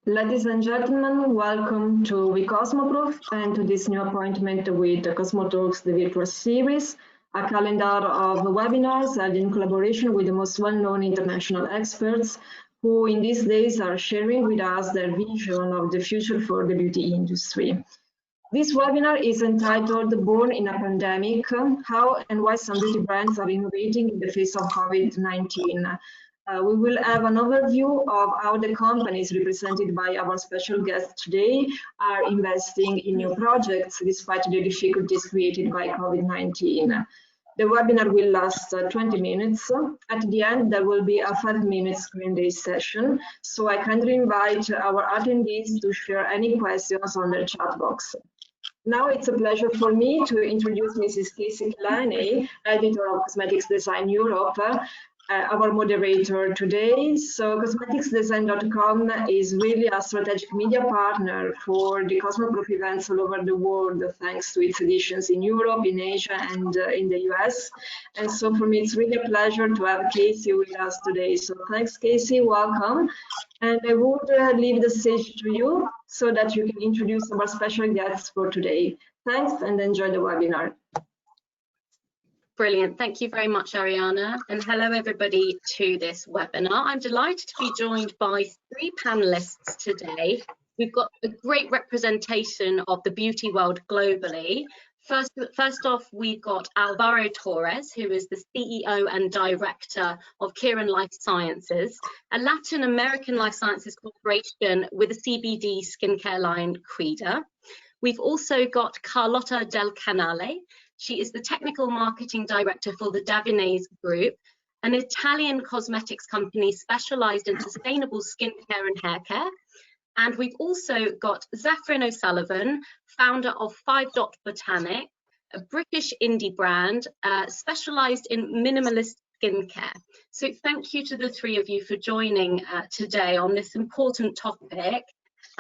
Ladies and gentlemen, welcome to WeCosmoProof and to this new appointment with the CosmoTalks, the virtual series, a calendar of webinars held in collaboration with the most well-known international experts who in these days are sharing with us their vision of the future for the beauty industry. This webinar is entitled Born in a Pandemic, How and Why Some Beauty Brands Are Innovating in the Face of COVID-19. We will have an overview of how the companies represented by our special guests today are investing in new projects despite the difficulties created by COVID-19. The webinar will last 20 minutes. At the end, there will be a 5-minute Q&A session, so I kindly invite our attendees to share any questions on the chat box. Now it's a pleasure for me to introduce Mrs. Kacey, editor of CosmeticsDesign-Europe, our moderator today. So CosmeticsDesign.com is really a strategic media partner for the CosmoProof events all over the world, thanks to its editions in Europe, in Asia, and in the US. And so for me, it's really a pleasure to have Kacey with us today. So thanks, Kacey, welcome. And I would leave the stage to you so that you can introduce our special guests for today. Thanks and enjoy the webinar. Brilliant. Thank you very much, Ariana. And hello, everybody, to this webinar. I'm delighted to be joined by 3 panelists today. We've got a great representation of the beauty world globally. First off, we've got Alvaro Torres, who is the CEO and Director of Khiron Life Sciences, a Latin American life sciences corporation with a CBD skincare line, Creeder. We've also got Carlotta del Canale. She is the Technical Marketing Director for the Davines Group, an Italian cosmetics company specialized in sustainable skincare and hair care. And we've also got Zaffrin O'Sullivan, founder of 5 Botanics, a British indie brand specialized in minimalist skincare. So thank you to the 3 of you for joining today on this important topic.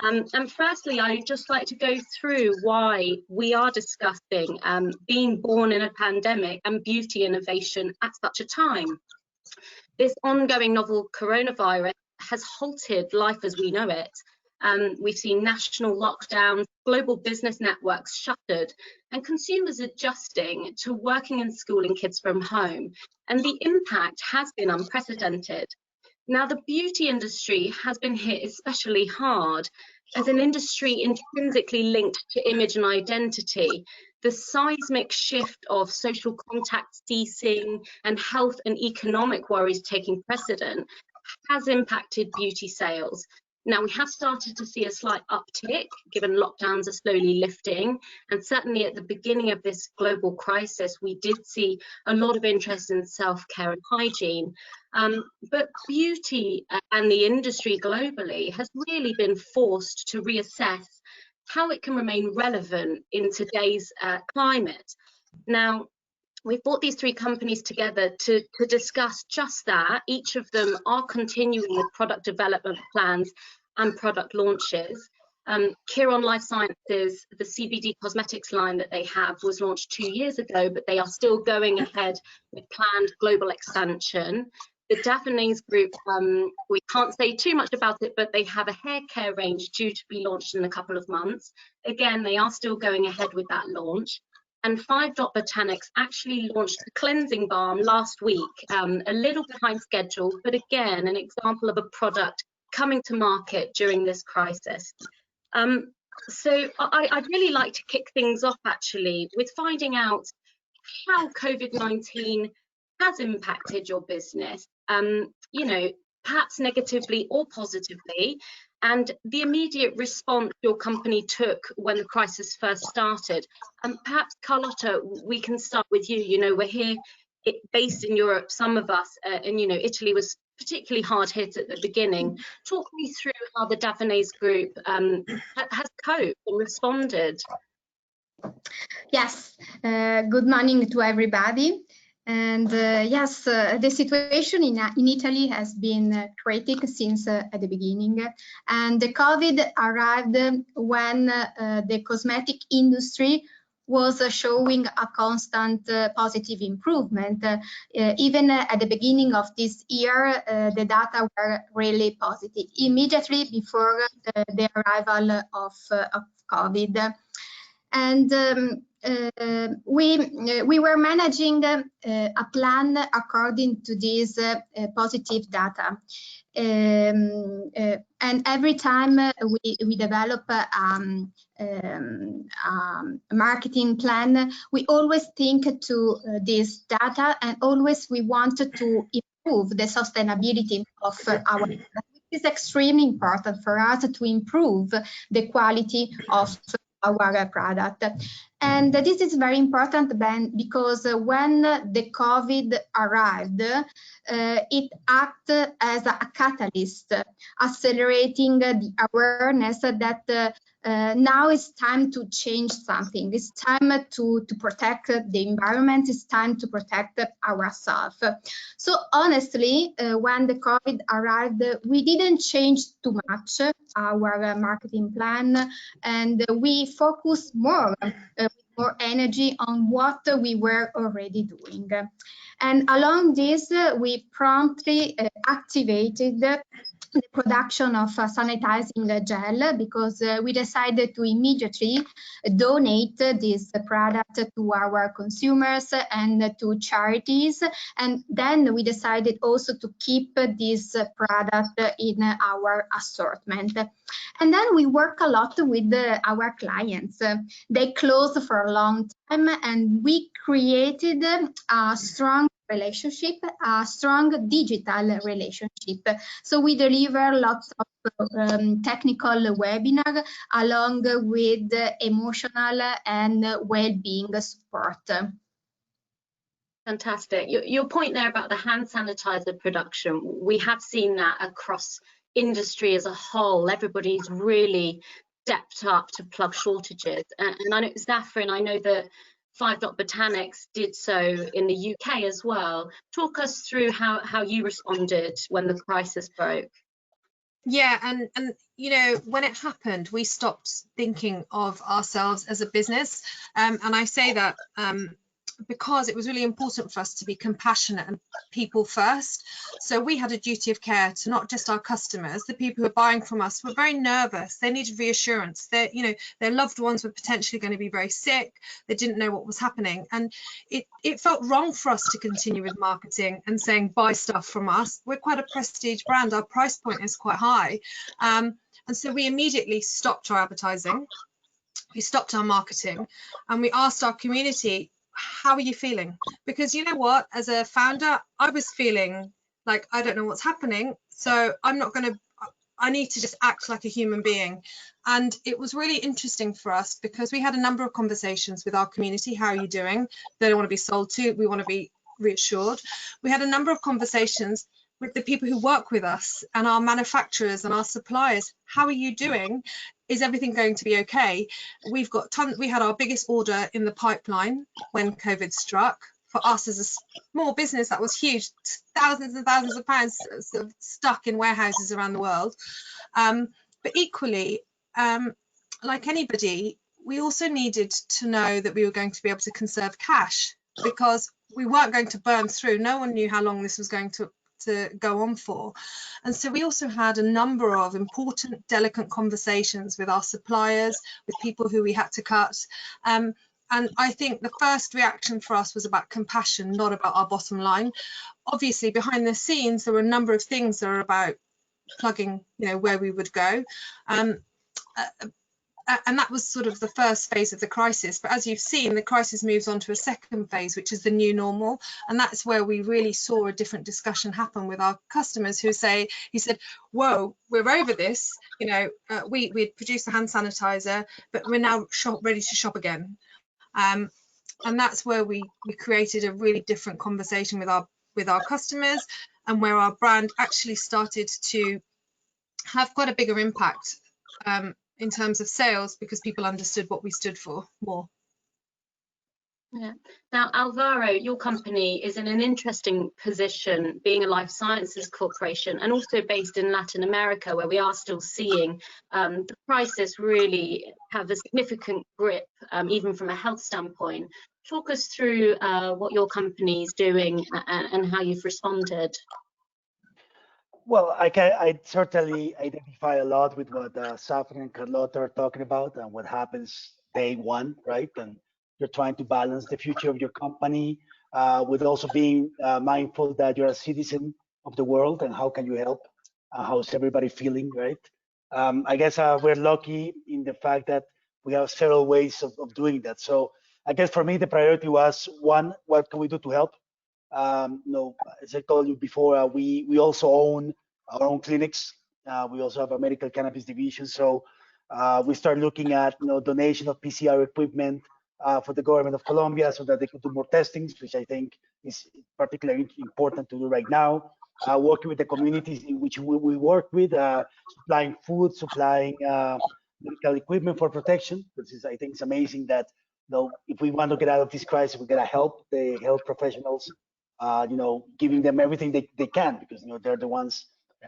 And firstly, I'd just like to go through why we are discussing being born in a pandemic and beauty innovation at such a time. This ongoing novel coronavirus has halted life as we know it. We've seen national lockdowns, global business networks shuttered, and consumers adjusting to working and schooling kids from home. And the impact has been unprecedented. Now, the beauty industry has been hit especially hard as an industry intrinsically linked to image and identity. The seismic shift of social contact ceasing and health and economic worries taking precedent has impacted beauty sales. Now, we have started to see a slight uptick given lockdowns are slowly lifting, and certainly at the beginning of this global crisis, we did see a lot of interest in self-care and hygiene. But beauty and the industry globally has really been forced to reassess how it can remain relevant in today's climate. Now, we've brought these 3 companies together to discuss just that. Each of them are continuing with product development plans and product launches. Khiron Life Sciences, the CBD cosmetics line that they have, was launched 2 years ago, but they are still going ahead with planned global expansion. The Davines Group, we can't say too much about it, but they have a hair care range due to be launched in a couple of months. Again, they are still going ahead with that launch. And 5 Botanics actually launched a cleansing balm last week, a little behind schedule, but again, an example of a product coming to market during this crisis. So I'd really like to kick things off actually with finding out how COVID-19 has impacted your business, you know, perhaps negatively or positively, and the immediate response your company took when the crisis first started. And perhaps, Carlotta, we can start with you. You know, we're here based in Europe, some of us, and, you know, Italy was particularly hard hit at the beginning. Talk me through how the Davines Group has coped and responded. Yes, good morning to everybody. And yes, the situation in Italy has been critical since at the beginning, and the COVID arrived when the cosmetic industry was showing a constant positive improvement. Even at the beginning of this year, the data were really positive, immediately before the arrival of COVID. And we were managing a plan according to this positive data. And every time we develop a marketing plan, we always think to this data, and always we wanted to improve the sustainability of our product. It is extremely important for us to improve the quality of our product. And this is very important, Ben, because when the COVID arrived, it acted as a catalyst, accelerating the awareness that now it's time to change something. It's time to protect the environment. It's time to protect ourselves. So honestly, when the COVID arrived, we didn't change too much our marketing plan, and we focused more energy on what we were already doing. And along this, we promptly activated the production of sanitizing gel, because we decided to immediately donate this product to our consumers and to charities. And then we decided also to keep this product in our assortment. And then we work a lot with our clients. They closed for a long time, and we created a strong relationship, a strong digital relationship. So we deliver lots of technical webinars along with emotional and well-being support. Fantastic. Your point there about the hand sanitizer production, we have seen that across industry as a whole. Everybody's really stepped up to plug shortages. And I know, Zaffrin, I know that Botanics did so in the UK as well. Talk us through how you responded when the crisis broke. Yeah, and you know, when it happened, we stopped thinking of ourselves as a business, and I say that because it was really important for us to be compassionate and people first. So we had a duty of care to not just our customers, the people who are buying from us were very nervous. They needed reassurance that, you know, their loved ones were potentially going to be very sick. They didn't know what was happening, and it felt wrong for us to continue with marketing and saying buy stuff from us. We're quite a prestige brand. Our price point is quite high, and so we immediately stopped our advertising. We stopped our marketing, and we asked our community, how are you feeling? Because you know what, as a founder, I was feeling like I don't know what's happening, so I need to just act like a human being. And it was really interesting for us because we had a number of conversations with our community. How are you doing? They don't want to be sold to, we want to be reassured. We had a number of conversations with the people who work with us and our manufacturers and our suppliers. How are you doing? Is everything going to be okay? We had our biggest order in the pipeline when COVID struck. For us as a small business, that was huge. Thousands and thousands of pounds sort of stuck in warehouses around the world. But equally, like anybody, we also needed to know that we were going to be able to conserve cash, because we weren't going to burn through. No one knew how long this was going to go on for. And so we also had a number of important, delicate conversations with our suppliers, with people who we had to cut. And I think the first reaction for us was about compassion, not about our bottom line. Obviously, behind the scenes, there were a number of things that are about plugging, you know, where we would go. And that was sort of the first phase of the crisis. But as you've seen, the crisis moves on to a second phase, which is the new normal. And that's where we really saw a different discussion happen with our customers who said, whoa, we're over this. You know, we'd produced a hand sanitizer, but we're now ready to shop again. And that's where we created a really different conversation with our customers, and where our brand actually started to have quite a bigger impact in terms of sales, because people understood what we stood for more. Yeah. Now, Alvaro, your company is in an interesting position, being a life sciences corporation and also based in Latin America, where we are still seeing the crisis really have a significant grip, even from a health standpoint. Talk us through what your company is doing and how you've responded. Well, I certainly identify a lot with what Zaffrin and Carlotta are talking about and what happens day one, right? And you're trying to balance the future of your company with also being mindful that you're a citizen of the world and how can you help? How's everybody feeling, right? I guess we're lucky in the fact that we have several ways of doing that. So I guess for me, the priority was one, what can we do to help? As I told you before, we also own our own clinics. We also have a medical cannabis division. So we start looking at donation of PCR equipment for the government of Colombia so that they could do more testings, which I think is particularly important to do right now. Working with the communities in which we work with, supplying food, supplying medical equipment for protection. I think it's amazing that if we want to get out of this crisis, we gotta help the health professionals. Giving them everything they can, because they're the ones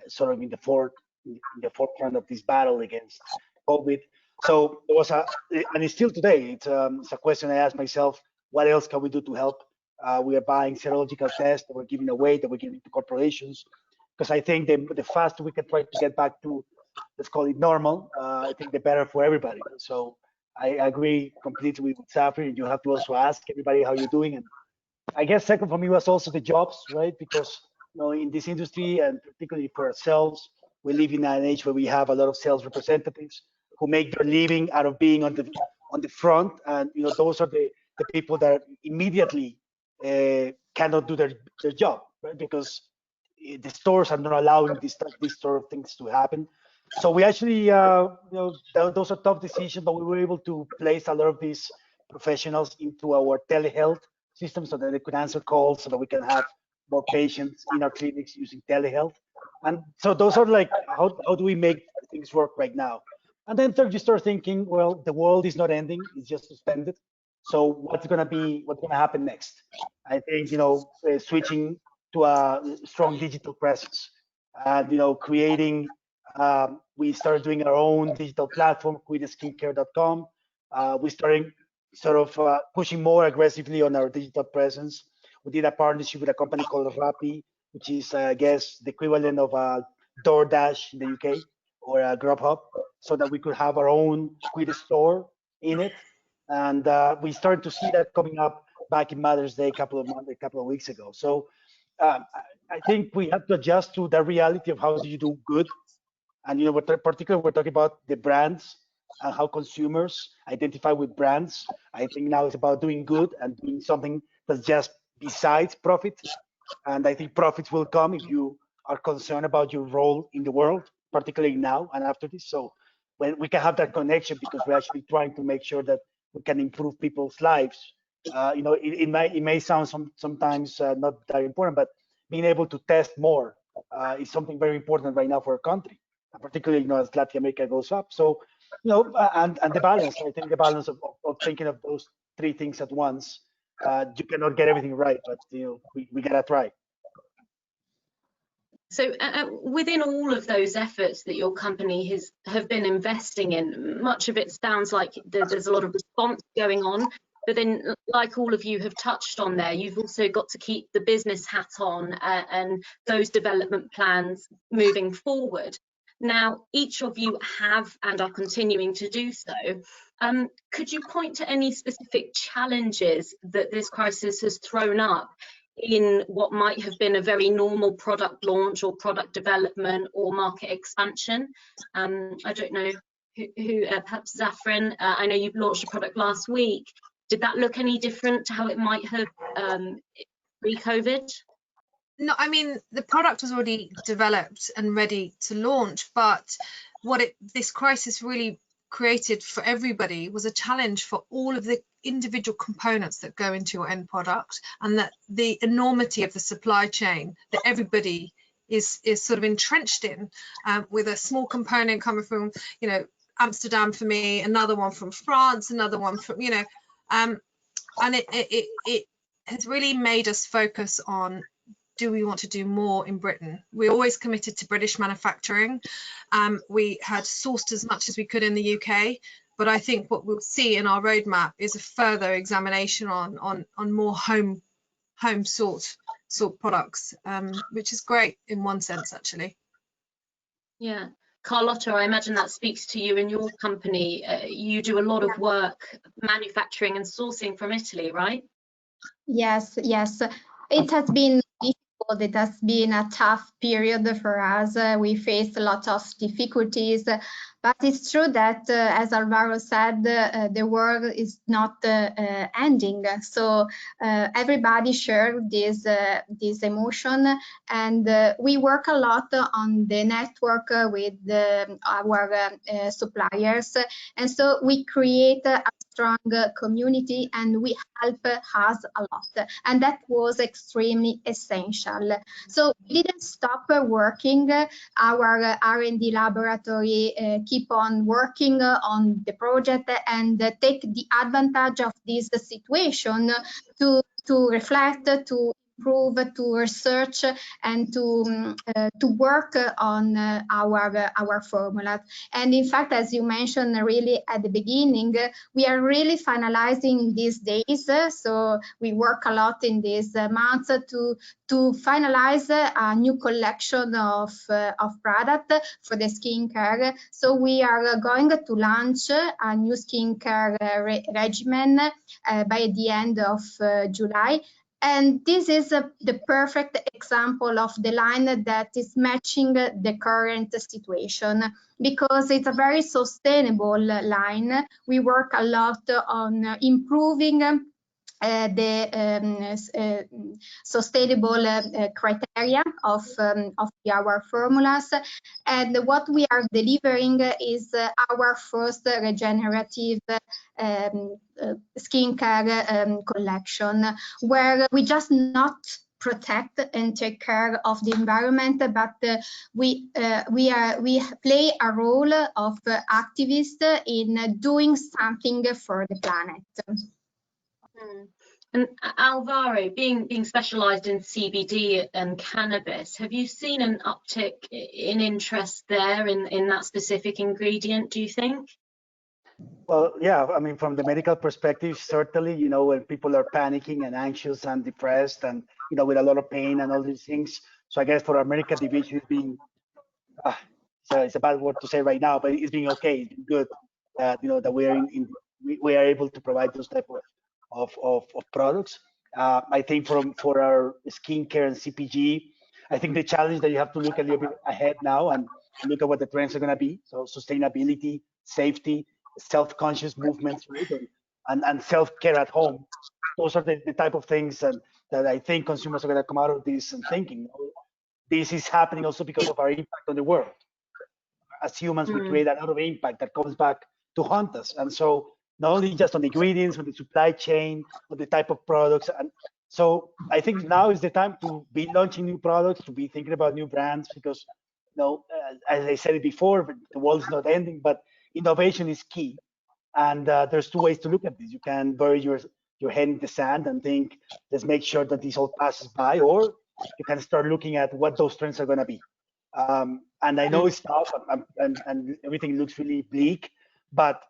sort of in the forefront of this battle against COVID. So it was and it's still today. It's a question I ask myself: what else can we do to help? We are buying serological tests that we're giving away, that we're giving to corporations, because I think the faster we can try to get back to, let's call it normal, I think the better for everybody. So I agree completely with Zaffrin. You have to also ask everybody how you're doing. And I guess second for me was also the jobs, right? Because in this industry, and particularly for ourselves, we live in an age where we have a lot of sales representatives who make their living out of being on the front, and those are the people that immediately cannot do their job, right? Because the stores are not allowing these sort of things to happen. So we actually, those are tough decisions, but we were able to place a lot of these professionals into our telehealth system so that they could answer calls, so that we can have more patients in our clinics using telehealth. And so those are like, how do we make things work right now? And then third, you start thinking, well, the world is not ending, it's just suspended. So what's gonna happen next? I think, switching to a strong digital presence and, creating, we started doing our own digital platform, quidaskincare.com. We started sort of pushing more aggressively on our digital presence. We did a partnership with a company called Rappi, which is, I guess, the equivalent of a DoorDash in the UK or a Grubhub, so that we could have our own Quid store in it. And we started to see that coming up back in Mother's Day a couple of weeks ago. So I think we have to adjust to the reality of how do you do good. And particularly we're talking about the brands and how consumers identify with brands. I think now it's about doing good and doing something that's just besides profit. And I think profits will come if you are concerned about your role in the world, particularly now and after this. So when we can have that connection, because we're actually trying to make sure that we can improve people's lives. It may sound sometimes not that important, but being able to test more is something very important right now for our country, particularly as Latin America goes up. So and the balance. I think the balance of thinking of those three things at once. You cannot get everything right, but we gotta try. So within all of those efforts that your company have been investing in, much of it sounds like there's a lot of response going on, but then like all of you have touched on there, you've also got to keep the business hat on and those development plans moving forward. Now, each of you have and are continuing to do so. Could you point to any specific challenges that this crisis has thrown up in what might have been a very normal product launch or product development or market expansion? I don't know who perhaps Zaffrin, I know you've launched a product last week. Did that look any different to how it might have pre-COVID? No, I mean, the product was already developed and ready to launch, but what this crisis really created for everybody was a challenge for all of the individual components that go into your end product, and that the enormity of the supply chain that everybody is sort of entrenched in, with a small component coming from Amsterdam for me, another one from France, another one from and it has really made us focus on, do we want to do more in Britain? We're always committed to British manufacturing. We had sourced as much as we could in the UK, but I think what we'll see in our roadmap is a further examination on more home sort products, which is great in one sense, actually. Yeah. Carlotta, I imagine that speaks to you in your company. You do a lot of work manufacturing and sourcing from Italy, right? Yes, yes. It has been difficult. It has been a tough period for us. We faced a lot of difficulties, but it's true that, as Alvaro said, the world is not ending. So everybody shared this emotion, and we work a lot on the network with our suppliers, and so we create a strong community, and we help us a lot, and that was extremely essential. So we didn't stop working. Our R&D laboratory keep on working on the project and take the advantage of this situation to reflect, to improve, to research, and to work on our formulas. And in fact, as you mentioned really at the beginning, we are really finalizing these days. So we work a lot in these months to finalize a new collection of product for the skincare. So we are going to launch a new skincare regimen by the end of July. And this is the perfect example of the line that is matching the current situation, because it's a very sustainable line. We work a lot on improving the sustainable criteria of our formulas, and what we are delivering is our first regenerative skincare collection, where we just not protect and take care of the environment, but we play a role of activist in doing something for the planet. And Alvaro, being specialised in CBD and cannabis, have you seen an uptick in interest there in that specific ingredient, do you think? Well, yeah, I mean, from the medical perspective, certainly, you know, when people are panicking and anxious and depressed and, you know, with a lot of pain and all these things. So I guess for our America division, it's been, so it's a bad word to say right now, but it's been okay, it's been good, you know, that we are we are able to provide those type of products. I think for our skincare and CPG, I think the challenge that you have to look a little bit ahead now and look at what the trends are going to be. So sustainability, safety, self-conscious movements, right? And self-care at home. Those are the type of things that I think consumers are going to come out of this and thinking, oh, this is happening also because of our impact on the world. As humans, we create a lot of impact that comes back to haunt us. And so not only just on the ingredients, but the supply chain, but the type of products. And so I think now is the time to be launching new products, to be thinking about new brands, because, you know, as I said it before, the world is not ending, but innovation is key. And there's two ways to look at this. You can bury your head in the sand and think, let's make sure that this all passes by, or you can start looking at what those trends are going to be. And I know it's tough and everything looks really bleak, but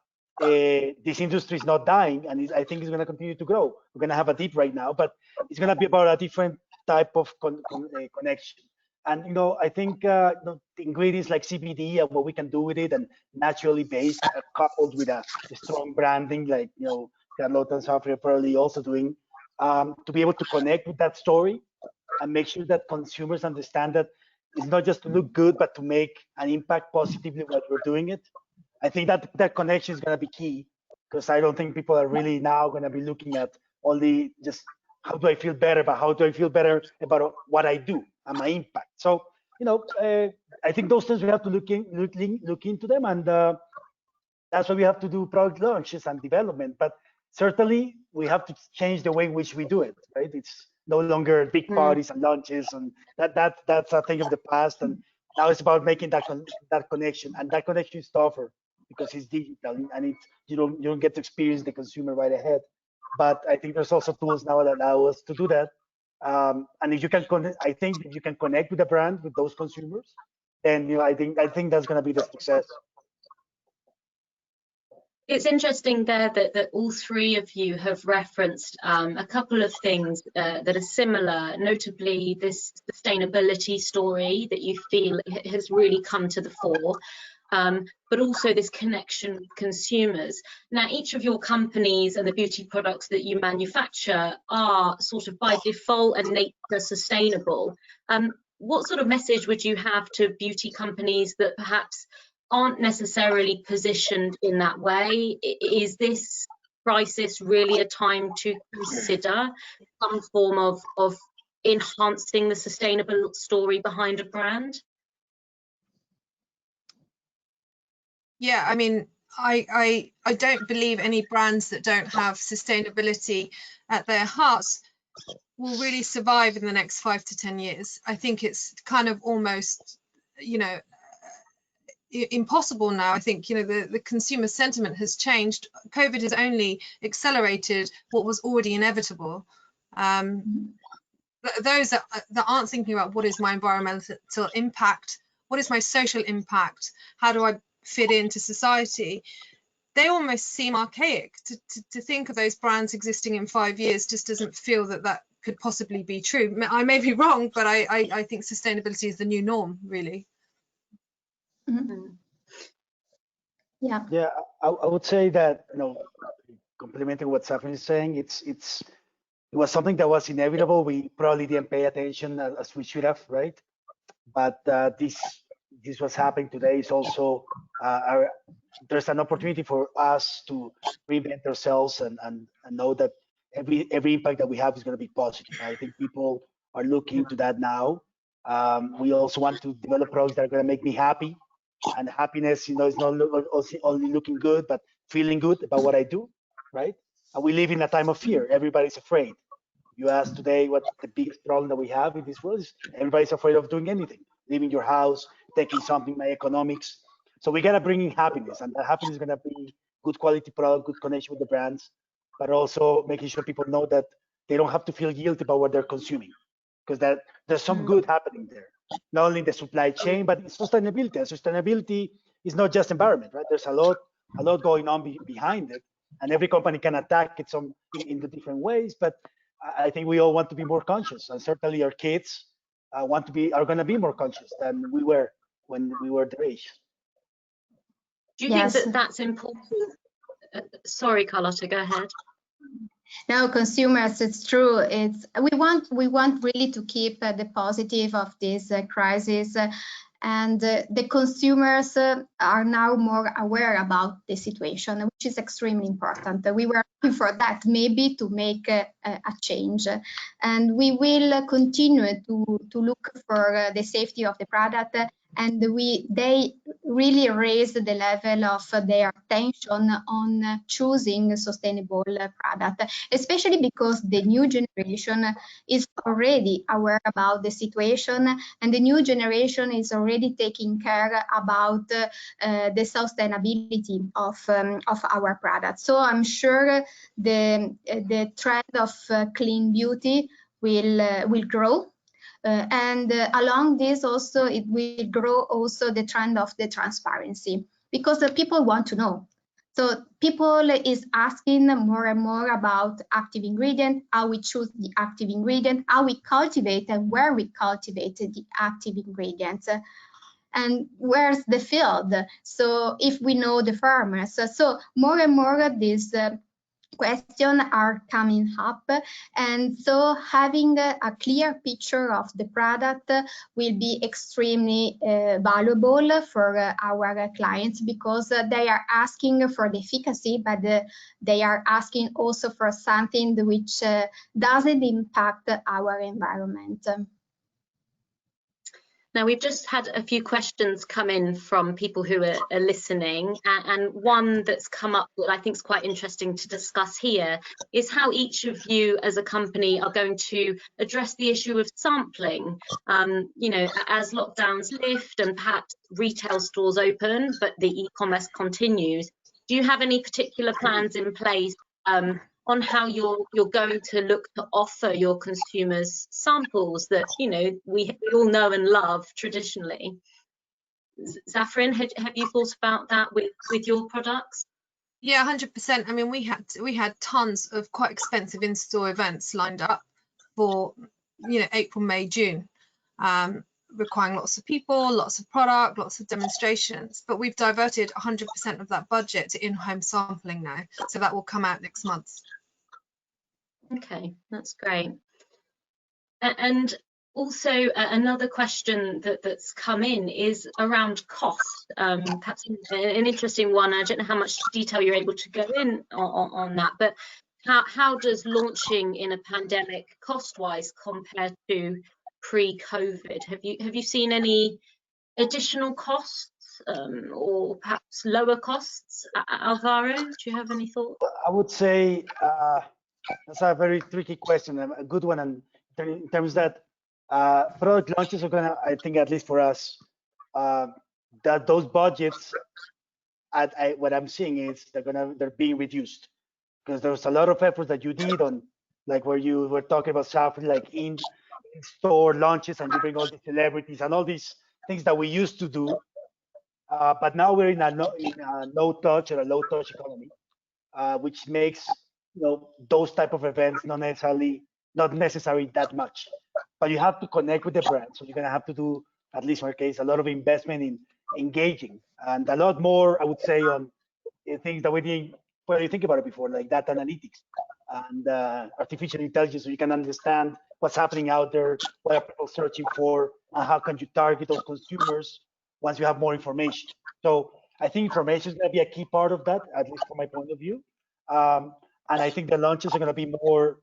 this industry is not dying, and I think it's going to continue to grow. We're going to have a dip right now, but it's going to be about a different type of connection. And, you know, I think you know, the ingredients like CBD and what we can do with it, and naturally based, coupled with a strong branding, like, you know, Carlotta and Zaffrin are probably also doing, to be able to connect with that story and make sure that consumers understand that it's not just to look good, but to make an impact positively while we're doing it. I think that connection is going to be key, because I don't think people are really now going to be looking at only just how do I feel better, but how do I feel better about what I do and my impact. So, you know, I think those things we have to look into them, and that's why we have to do product launches and development. But certainly we have to change the way in which we do it, right? It's no longer big parties and launches, and that's a thing of the past. And now it's about making that connection, and that connection is tougher because it's digital, and you don't get to experience the consumer right ahead. but I think there's also tools now that allow us to do that. And if you can I think if you can connect with the brand, with those consumers, then I think that's going to be the success. It's interesting there that all three of you have referenced a couple of things that are similar, notably this sustainability story that you feel has really come to the fore, but also this connection with consumers. Now, each of your companies and the beauty products that you manufacture are sort of by default and nature sustainable. What sort of message would you have to beauty companies that perhaps aren't necessarily positioned in that way? Is this crisis really a time to consider some form of enhancing the sustainable story behind a brand? Yeah, I mean, I don't believe any brands that don't have sustainability at their hearts will really survive in the next 5 to 10 years. I think it's kind of almost, impossible now. I think, the consumer sentiment has changed. COVID has only accelerated what was already inevitable. Those that aren't thinking about what is my environmental impact, what is my social impact, how do I fit into society, they almost seem archaic. To think of those brands existing in 5 years just doesn't feel that could possibly be true. I may be wrong, but I think sustainability is the new norm, really. Mm-hmm. Yeah. Yeah, I would say that, complementing what Zaffrin is saying, it was something that was inevitable. We probably didn't pay attention as we should have, right? But this was happening today. Is also there's an opportunity for us to reinvent ourselves and know that every impact that we have is going to be positive. I think people are looking to that now. We also want to develop products that are going to make me happy, and happiness, is not only looking good, but feeling good about what I do, right? And we live in a time of fear. Everybody's afraid. You ask today what the biggest problem that we have in this world is. Everybody's afraid of doing anything, leaving your house, taking something, my economics. So we gotta bring in happiness, and that happiness is gonna be good quality product, good connection with the brands, but also making sure people know that they don't have to feel guilty about what they're consuming, because that there's some good happening there. Not only in the supply chain, but in sustainability. And sustainability is not just environment, right? There's a lot going on behind it, and every company can attack it in the different ways. But I think we all want to be more conscious, and certainly our kids are going to be more conscious than we were when we were their age. Do you think that that's important? Sorry, Carlotta, go ahead. No, consumers, it's true. We want really to keep the positive of this crisis, and the consumers are now more aware about the situation, which is extremely important. We were looking for that maybe to make a change, and we will continue to look for the safety of the product. And they really raised the level of their attention on choosing sustainable product, especially because the new generation is already aware about the situation, and the new generation is already taking care about the sustainability of our products. So I'm sure the trend of clean beauty will grow. And along this also, it will grow also the trend of the transparency, because the people want to know. So people is asking more and more about active ingredient, how we choose the active ingredient, how we cultivate and where we cultivate the active ingredients, and where's the field. So if we know the farmers, so more and more these questions are coming up, and so having a clear picture of the product will be extremely valuable for our clients, because they are asking for the efficacy, but they are asking also for something which doesn't impact our environment. Now, we've just had a few questions come in from people who are listening, and one that's come up that I think is quite interesting to discuss here is how each of you as a company are going to address the issue of sampling. As lockdowns lift and perhaps retail stores open, but the e-commerce continues. Do you have any particular plans in place on how you're going to look to offer your consumers samples that, you know, we all know and love traditionally. Zaffrin, have you thought about that with your products? Yeah, 100%. I mean, we had tons of quite expensive in-store events lined up for, you know, April, May, June, requiring lots of people, lots of product, lots of demonstrations. But we've diverted 100% of that budget to in-home sampling now, so that will come out next month. Okay, that's great. And also another question that's come in is around cost. Perhaps an interesting one. I don't know how much detail you're able to go in on that, but how does launching in a pandemic cost-wise compare to pre-COVID? Have you seen any additional costs or perhaps lower costs? Alvaro, do you have any thoughts? I would say that's a very tricky question, a good one, and in terms that product launches are gonna, I think, at least for us, that those budgets, what I'm seeing is they're being reduced, because there's a lot of effort that you did on, like where you were talking about Zaffrin, like in-store launches, and you bring all the celebrities and all these things that we used to do. But now we're in a low touch economy, which makes, you know, those type of events not necessary that much. But you have to connect with the brand, so you're gonna have to do, at least in our case, a lot of investment in engaging, and a lot more, I would say, on things that we didn't really think about it before, like data analytics and artificial intelligence, so you can understand what's happening out there, what are people searching for, and how can you target those consumers once you have more information. So I think information is going to be a key part of that, at least from my point of view. And I think the launches are going to be more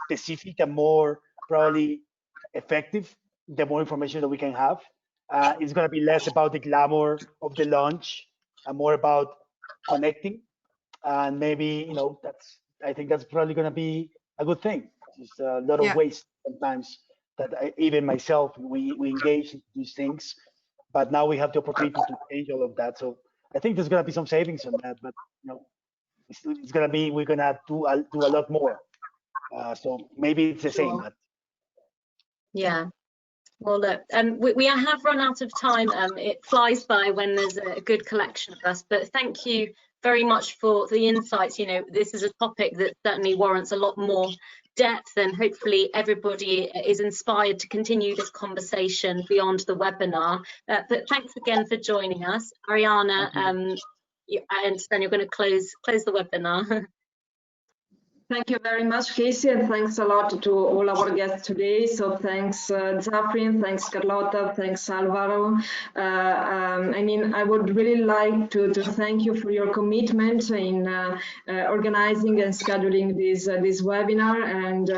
specific and more probably effective the more information that we can have. It's going to be less about the glamour of the launch and more about connecting. And maybe, you know, I think that's probably going to be a good thing. There's a lot of waste sometimes that even myself, we engage in these things, but now we have the opportunity to change all of that. So I think there's going to be some savings on that, but, you know, it's going to be, we're going to do a lot more. So maybe it's the same. But... Yeah. Well, look, we have run out of time. It flies by when there's a good collection of us, but thank you very much for the insights. You know, this is a topic that certainly warrants a lot more depth, and hopefully everybody is inspired to continue this conversation beyond the webinar. But thanks again for joining us. Ariana, I understand you're going to close the webinar. Thank you very much, Kacey, and thanks a lot to all our guests today. So thanks, Zaffrin, thanks, Carlotta, thanks, Alvaro. I mean, I would really like to thank you for your commitment in organizing and scheduling this webinar, and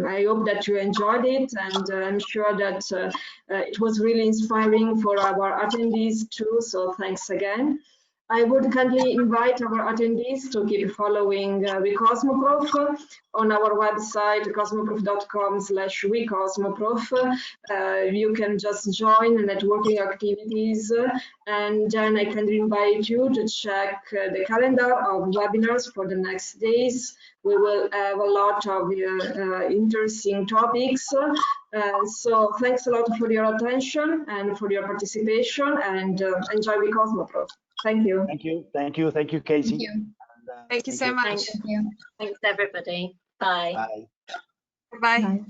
I hope that you enjoyed it, and I'm sure that it was really inspiring for our attendees too, so thanks again. I would kindly invite our attendees to keep following WeCosmoProf on our website, cosmoprof.com/WeCosmoProf. You can just join networking activities, and then I can invite you to check the calendar of webinars for the next days. We will have a lot of interesting topics. So thanks a lot for your attention and for your participation, and enjoy WeCosmoProf. Thank you. Thank you. Thank you. Thank you, Kacey. Thank you. Thank you so much. Thank you. Thanks, everybody. Bye. Bye. Bye. Bye.